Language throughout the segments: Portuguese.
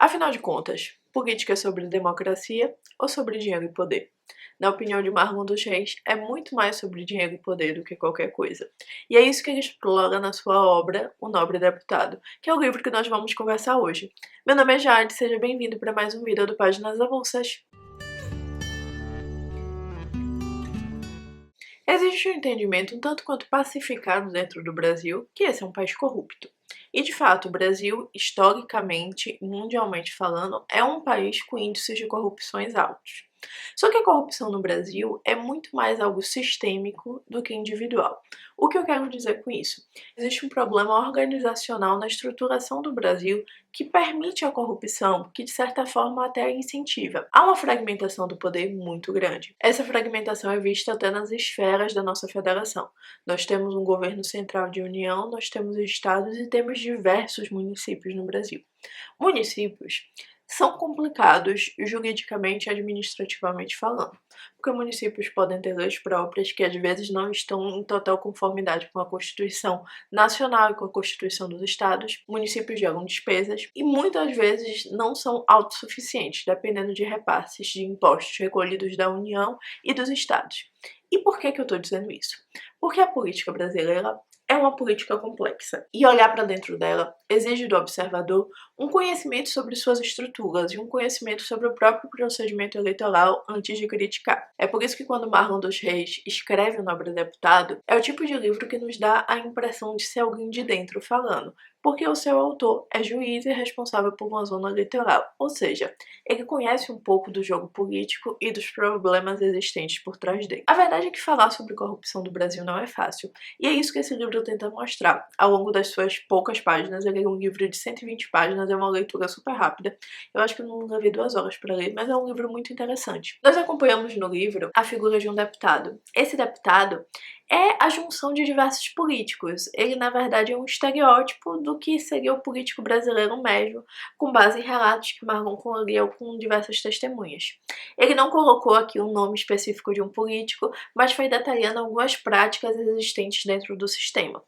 Afinal de contas, política é sobre democracia ou sobre dinheiro e poder? Na opinião de Marlon dos Reis, é muito mais sobre dinheiro e poder do que qualquer coisa. E é isso que ele explora na sua obra O Nobre Deputado, que é o livro que nós vamos conversar hoje. Meu nome é Jade, seja bem-vindo para mais um vídeo do Páginas Avulsas. Existe um entendimento um tanto quanto pacificado dentro do Brasil que esse é um país corrupto. E de fato, o Brasil, historicamente, mundialmente falando, é um país com índices de corrupções altos. Só que a corrupção no Brasil é muito mais algo sistêmico do que individual. O que eu quero dizer com isso? Existe um problema organizacional na estruturação do Brasil que permite a corrupção, que de certa forma até incentiva. Há uma fragmentação do poder muito grande. Essa fragmentação é vista até nas esferas da nossa federação. Nós temos um governo central de união, nós temos estados e temos diversos municípios no Brasil. Municípios são complicados juridicamente e administrativamente falando, porque municípios podem ter leis próprias que às vezes não estão em total conformidade com a Constituição Nacional e com a Constituição dos Estados. Municípios geram despesas e muitas vezes não são autossuficientes, dependendo de repasses de impostos recolhidos da União e dos Estados. E por que eu estou dizendo isso? Porque a política brasileira é uma política complexa e olhar para dentro dela exige do observador um conhecimento sobre suas estruturas e um conhecimento sobre o próprio procedimento eleitoral antes de criticar. É por isso que quando Marlon dos Reis escreve O Nobre Deputado, é o tipo de livro que nos dá a impressão de ser alguém de dentro falando, porque o seu autor é juiz e responsável por uma zona eleitoral, ou seja, ele conhece um pouco do jogo político e dos problemas existentes por trás dele. A verdade é que falar sobre corrupção do Brasil não é fácil, e é isso que esse livro tenta mostrar. Ao longo das suas poucas páginas, ele é um livro de 120 páginas, é uma leitura super rápida. Eu acho que eu não levei 2 horas para ler, mas é um livro muito interessante. Nós acompanhamos no livro a figura de um deputado. Esse deputado é a junção de diversos políticos. Ele, na verdade, é um estereótipo do que seria o político brasileiro médio, com base em relatos que Marlon colheu com diversas testemunhas. Ele não colocou aqui um nome específico de um político, mas foi detalhando algumas práticas existentes dentro do sistema.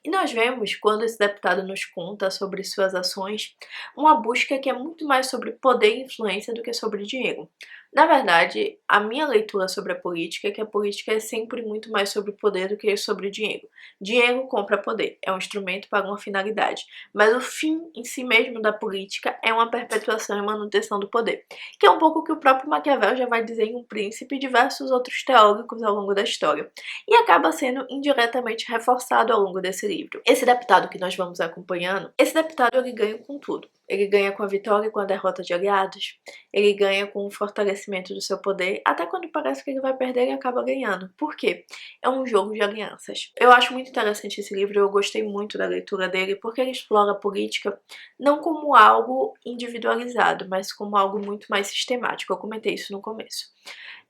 E nós vemos, quando esse deputado nos conta sobre suas ações, uma busca que é muito mais sobre poder e influência do que sobre dinheiro. Na verdade, a minha leitura sobre a política é que a política é sempre muito mais sobre poder do que sobre dinheiro. Dinheiro compra poder, é um instrumento para uma finalidade, mas o fim em si mesmo da política é uma perpetuação e manutenção do poder, que é um pouco o que o próprio Maquiavel já vai dizer em O Príncipe e diversos outros teóricos ao longo da história, e acaba sendo indiretamente reforçado ao longo desse livro. Esse deputado que nós vamos acompanhando, esse deputado ele ganha com tudo. Ele ganha com a vitória e com a derrota de aliados, ele ganha com o fortalecimento do seu poder, até quando parece que ele vai perder, ele acaba ganhando. Por quê? É um jogo de alianças. Eu acho muito interessante esse livro, eu gostei muito da leitura dele, porque ele explora a política não como algo individualizado, mas como algo muito mais sistemático. Eu comentei isso no começo.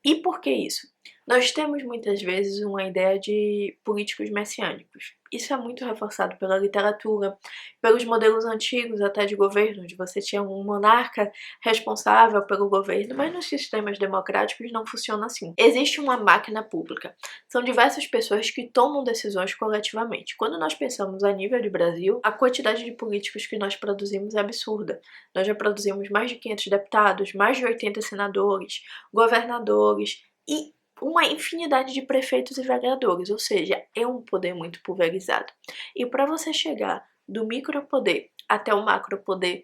E por que isso? Nós temos muitas vezes uma ideia de políticos messiânicos. Isso é muito reforçado pela literatura, pelos modelos antigos até de governo, onde você tinha um monarca responsável pelo governo, mas nos sistemas democráticos não funciona assim. Existe uma máquina pública. São diversas pessoas que tomam decisões coletivamente. Quando nós pensamos a nível de Brasil, a quantidade de políticos que nós produzimos é absurda. Nós já produzimos mais de 500 deputados, mais de 80 senadores, governadores e uma infinidade de prefeitos e vereadores, ou seja, é um poder muito pulverizado. E para você chegar do micropoder até o macropoder,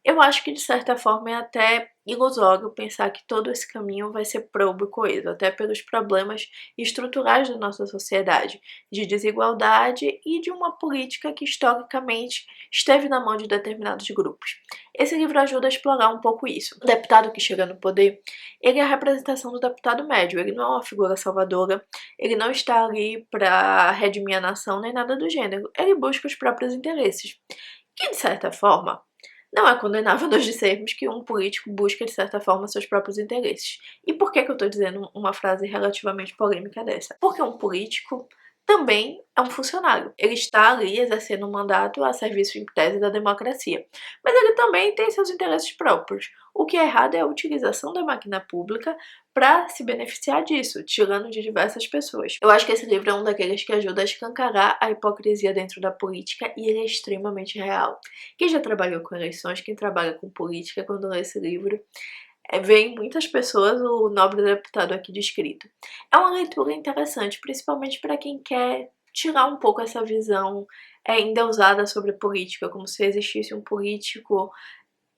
eu acho que de certa forma é até ilusório pensar que todo esse caminho vai ser probo e coeso, até pelos problemas estruturais da nossa sociedade, de desigualdade e de uma política que historicamente esteve na mão de determinados grupos. Esse livro ajuda a explorar um pouco isso. O deputado que chega no poder, ele é a representação do deputado médio, ele não é uma figura salvadora, ele não está ali para redimir a nação nem nada do gênero, ele busca os próprios interesses, que de certa forma não é condenável nós dizermos que um político busca, de certa forma, seus próprios interesses. E por que eu estou dizendo uma frase relativamente polêmica dessa? Porque um político também é um funcionário. Ele está ali exercendo um mandato a serviço, em tese, da democracia. Mas ele também tem seus interesses próprios. O que é errado é a utilização da máquina pública para se beneficiar disso, tirando de diversas pessoas. Eu acho que esse livro é um daqueles que ajuda a escancarar a hipocrisia dentro da política e ele é extremamente real. Quem já trabalhou com eleições, quem trabalha com política, quando lê esse livro, vê em muitas pessoas o nobre deputado aqui descrito. É uma leitura interessante, principalmente para quem quer tirar um pouco essa visão endeusada sobre política, como se existisse um político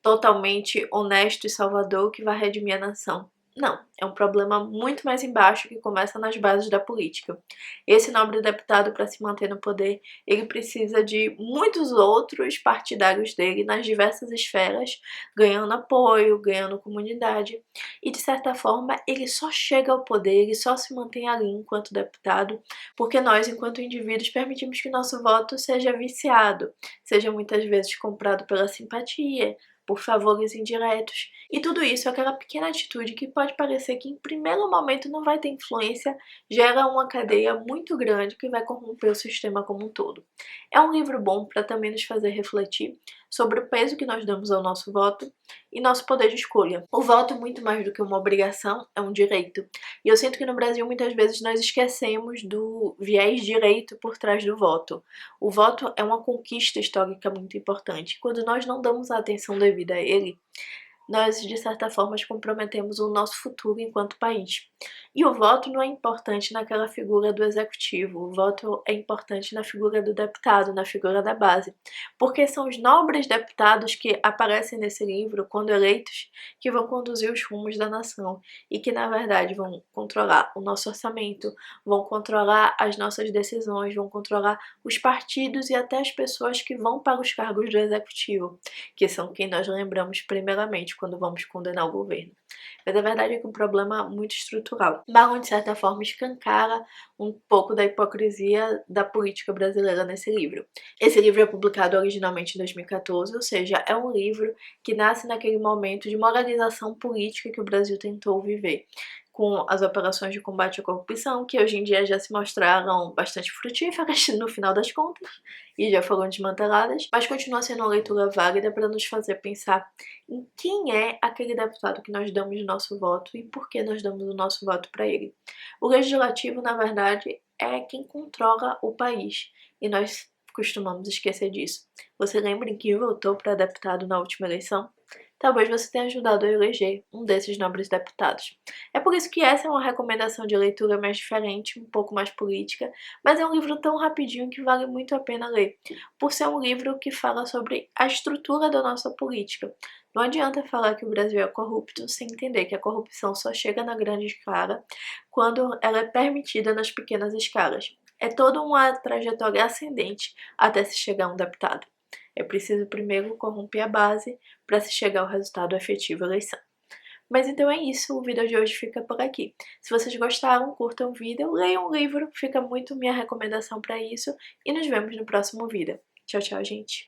totalmente honesto e salvador que vai redimir a nação. Não, é um problema muito mais embaixo que começa nas bases da política. Esse nobre deputado, para se manter no poder, ele precisa de muitos outros partidários dele nas diversas esferas, ganhando apoio, ganhando comunidade. E, de certa forma, ele só chega ao poder, ele só se mantém ali enquanto deputado, porque nós, enquanto indivíduos, permitimos que nosso voto seja viciado, seja muitas vezes comprado pela simpatia, por favores indiretos. E tudo isso, aquela pequena atitude que pode parecer que em primeiro momento não vai ter influência, gera uma cadeia muito grande que vai corromper o sistema como um todo. É um livro bom para também nos fazer refletir sobre o peso que nós damos ao nosso voto e nosso poder de escolha. O voto, muito mais do que uma obrigação, é um direito. E eu sinto que no Brasil muitas vezes nós esquecemos do viés direito por trás do voto. O voto é uma conquista histórica muito importante. Quando nós não damos a atenção devida a ele, nós, de certa forma, comprometemos o nosso futuro enquanto país. E o voto não é importante naquela figura do executivo, o voto é importante na figura do deputado, na figura da base, porque são os nobres deputados que aparecem nesse livro, quando eleitos, que vão conduzir os rumos da nação e que, na verdade, vão controlar o nosso orçamento, vão controlar as nossas decisões, vão controlar os partidos e até as pessoas que vão para os cargos do executivo, que são quem nós lembramos primeiramente quando vamos condenar o governo. Mas a verdade é que é um problema muito estrutural. Barron, de certa forma, escancara um pouco da hipocrisia da política brasileira nesse livro. Esse livro é publicado originalmente em 2014, ou seja, é um livro que nasce naquele momento de moralização política que o Brasil tentou viver, com as operações de combate à corrupção, que hoje em dia já se mostraram bastante frutíferas no final das contas, e já foram desmanteladas, mas continua sendo uma leitura válida para nos fazer pensar em quem é aquele deputado que nós damos o nosso voto e por que nós damos o nosso voto para ele. O legislativo, na verdade, é quem controla o país, e nós costumamos esquecer disso. Você lembra em quem votou para deputado na última eleição? Talvez você tenha ajudado a eleger um desses nobres deputados. É por isso que essa é uma recomendação de leitura mais diferente, um pouco mais política, mas é um livro tão rapidinho que vale muito a pena ler, por ser um livro que fala sobre a estrutura da nossa política. Não adianta falar que o Brasil é corrupto sem entender que a corrupção só chega na grande escala quando ela é permitida nas pequenas escalas. É toda uma trajetória ascendente até se chegar a um deputado. É preciso primeiro corromper a base para se chegar ao resultado efetivo da eleição. Mas então é isso, o vídeo de hoje fica por aqui. Se vocês gostaram, curtam o vídeo, leiam o livro, fica muito minha recomendação para isso e nos vemos no próximo vídeo. Tchau, tchau, gente!